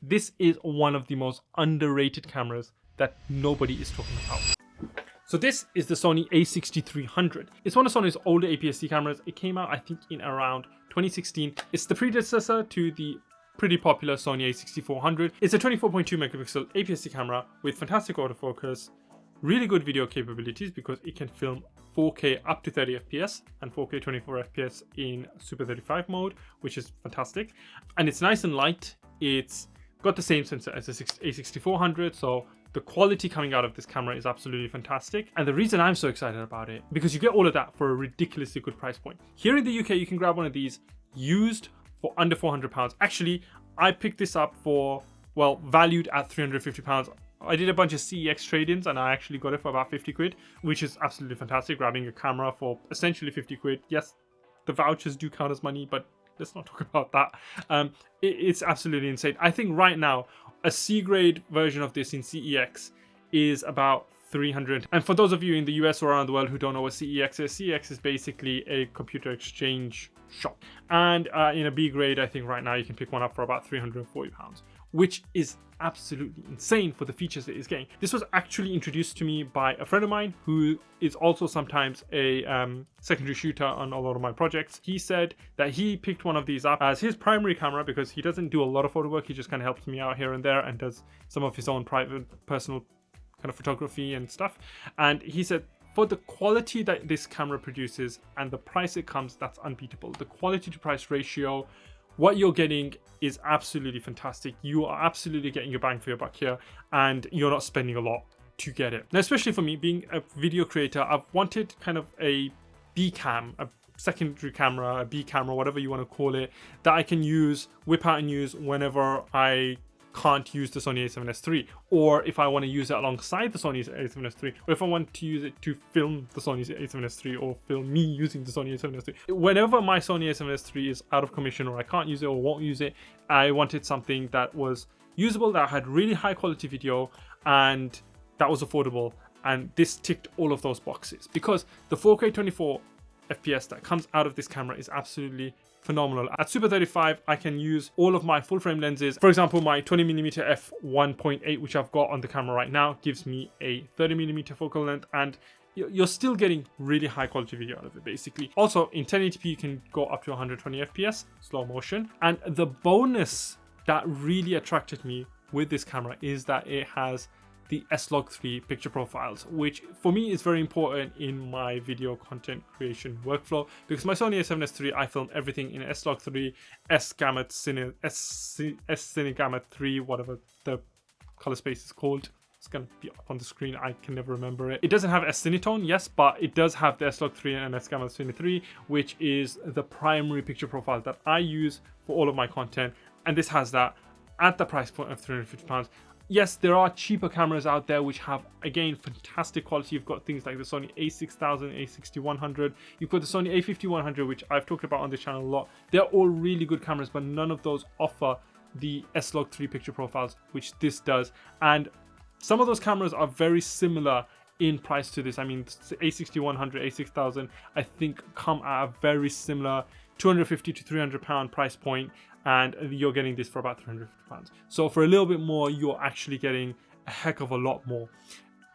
this is one of the most underrated cameras that nobody is talking about. So this is the Sony A6300. It's one of Sony's older APS-C cameras. It came out, I think, in around 2016. It's the predecessor to the pretty popular Sony A6400. It's a 24.2 megapixel APS-C camera with fantastic autofocus, really good video capabilities because it can film 4K up to 30 FPS and 4K 24 FPS in Super 35 mode, which is fantastic. And it's nice and light. It's got the same sensor as the A6400, so the quality coming out of this camera is absolutely fantastic. And the reason I'm so excited about it, because you get all of that for a ridiculously good price point. Here in the UK, you can grab one of these used for under £400. Actually, I picked this up for, well, valued at £350. I did a bunch of CEX trade-ins and I actually got it for about 50 quid, which is absolutely fantastic. Grabbing a camera for essentially 50 quid. Yes, the vouchers do count as money, but let's not talk about that. It's absolutely insane. I think right now, a C-grade version of this in CEX is about 300. And for those of you in the US or around the world who don't know what CEX is basically a computer exchange shop. And in a B grade, I think right now you can pick one up for about £340, which is absolutely insane for the features it is getting. This was actually introduced to me by a friend of mine who is also sometimes a secondary shooter on a lot of my projects. He said that he picked one of these up as his primary camera because he doesn't do a lot of photo work. He just kind of helps me out here and there and does some of his own private, personal kind of photography and stuff. And he said, for the quality that this camera produces and the price it comes, that's unbeatable. The quality to price ratio, what you're getting is absolutely fantastic. You are absolutely getting your bang for your buck here, and you're not spending a lot to get it. Now, especially for me, being a video creator, I've wanted kind of a B cam, a secondary camera, a B camera, whatever you want to call it, that I can use, whip out and use whenever I can't use the Sony A7S III, or if I want to use it alongside the Sony A7S III, or if I want to use it to film the Sony A7S III or film me using the Sony A7S III. Whenever my Sony A7S III is out of commission or I can't use it or won't use it, I wanted something that was usable, that had really high quality video and that was affordable. And this ticked all of those boxes because the 4K 24 FPS that comes out of this camera is absolutely phenomenal. At Super 35, I can use all of my full frame lenses. For example, my 20mm f1.8, which I've got on the camera right now, gives me a 30mm focal length, and you're still getting really high quality video out of it, basically. Also, in 1080p, you can go up to 120 FPS, slow motion. And the bonus that really attracted me with this camera is that it has the S-Log3 picture profiles, which for me is very important in my video content creation workflow, because my Sony A7S III, I film everything in S-Log3, S-Gamut Cine Gamut 3, whatever the color space is called. It's going to be up on the screen. I can never remember it. It doesn't have S-Cinetone, yes, but it does have the S-Log3 and S-Gamut Cine 3, which is the primary picture profile that I use for all of my content. And this has that at the price point of £350. Yes, there are cheaper cameras out there which have, again, fantastic quality. You've got things like the Sony A6000, A6100. You've got the Sony A5100, which I've talked about on this channel a lot. They're all really good cameras, but none of those offer the S-Log3 picture profiles, which this does. And some of those cameras are very similar in price to this. I mean, A6100, A6000, I think come at a very similar £250 to £300 price point, and you're getting this for about £350. So for a little bit more, you're actually getting a heck of a lot more.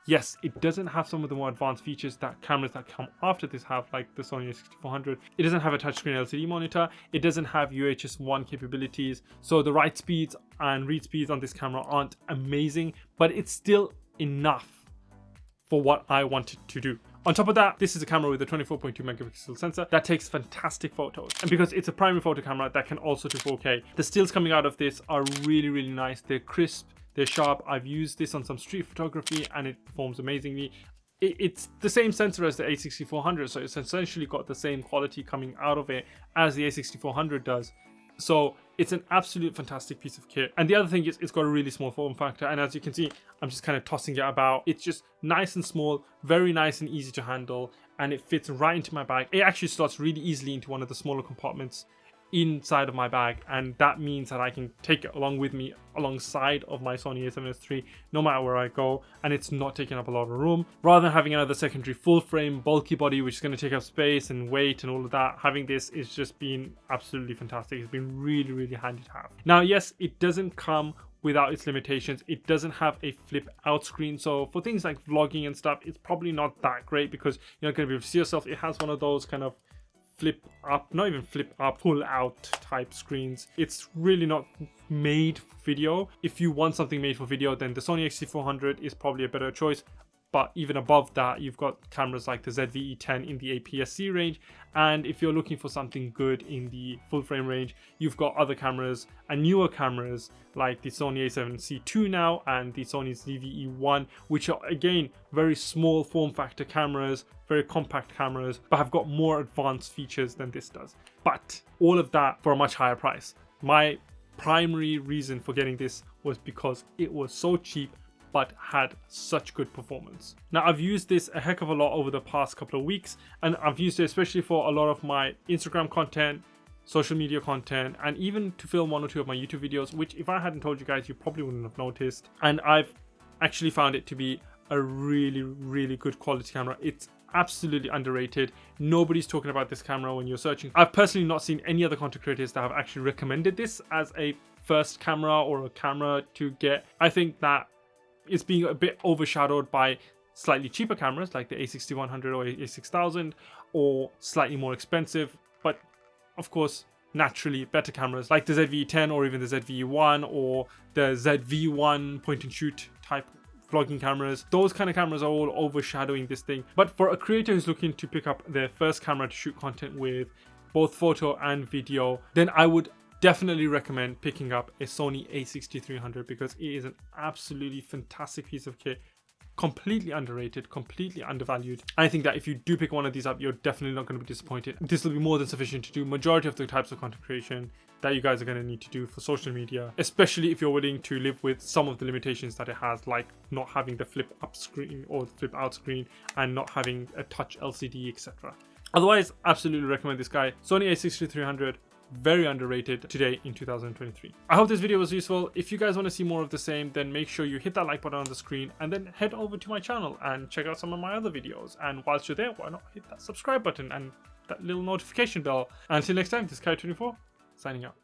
Yes, it doesn't have some of the more advanced features that cameras that come after this have, like the Sony A6400. It doesn't have a touchscreen LCD monitor. It doesn't have UHS 1 capabilities. So the write speeds and read speeds on this camera aren't amazing, but it's still enough for what I wanted to do. On top of that, this is a camera with a 24.2 megapixel sensor that takes fantastic photos. And because it's a primary photo camera that can also do 4K, the stills coming out of this are really, really nice. They're crisp, they're sharp. I've used this on some street photography and it performs amazingly. It's the same sensor as the A6400, so it's essentially got the same quality coming out of it as the A6400 does. So it's an absolute fantastic piece of kit. And the other thing is it's got a really small form factor. And as you can see, I'm just kind of tossing it about. It's just nice and small, very nice and easy to handle. And it fits right into my bag. It actually slots really easily into one of the smaller compartments inside of my bag, and that means that I can take it along with me alongside of my Sony A7S III no matter where I go, and it's not taking up a lot of room. Rather than having another secondary full frame bulky body which is going to take up space and weight and all of that, having this is just been absolutely fantastic. It's been really, really handy to have. Now, yes, it doesn't come without its limitations. It doesn't have a flip out screen, so for things like vlogging and stuff, it's probably not that great because you're not going to be able to see yourself. It has one of those kind of flip up, not even flip up, pull out type screens. It's really not made for video. If you want something made for video, then the Sony A6400 is probably a better choice. But even above that, you've got cameras like the ZV-E10 in the APS-C range. And if you're looking for something good in the full frame range, you've got other cameras and newer cameras like the Sony A7C II now and the Sony ZV-E1, which are again very small form factor cameras, very compact cameras, but have got more advanced features than this does. But all of that for a much higher price. My primary reason for getting this was because it was so cheap but had such good performance. Now, I've used this a heck of a lot over the past couple of weeks, and I've used it especially for a lot of my Instagram content, social media content, and even to film one or two of my YouTube videos, which if I hadn't told you guys, you probably wouldn't have noticed. And I've actually found it to be a really, really good quality camera. It's absolutely underrated. Nobody's talking about this camera when you're searching. I've personally not seen any other content creators that have actually recommended this as a first camera or a camera to get. I think that it's being a bit overshadowed by slightly cheaper cameras like the A6100 or A6000, or slightly more expensive, but of course naturally better cameras like the ZV-10 or even the ZV-E1 or the ZV-1 point and shoot type vlogging cameras. Those kind of cameras are all overshadowing this thing. But for a creator who's looking to pick up their first camera to shoot content with, both photo and video, then I would definitely recommend picking up a Sony A6300 because it is an absolutely fantastic piece of kit, completely underrated, completely undervalued. I think that if you do pick one of these up, you're definitely not going to be disappointed. This will be more than sufficient to do majority of the types of content creation that you guys are going to need to do for social media, especially if you're willing to live with some of the limitations that it has, like not having the flip up screen or the flip out screen and not having a touch LCD, etc. Otherwise, absolutely recommend this guy. Sony A6300, very underrated today in 2023. I hope this video was useful. If you guys want to see more of the same, then make sure you hit that like button on the screen and then head over to my channel and check out some of my other videos. And whilst you're there, why not hit that subscribe button and that little notification bell. Until next time, this is Kai24 signing out.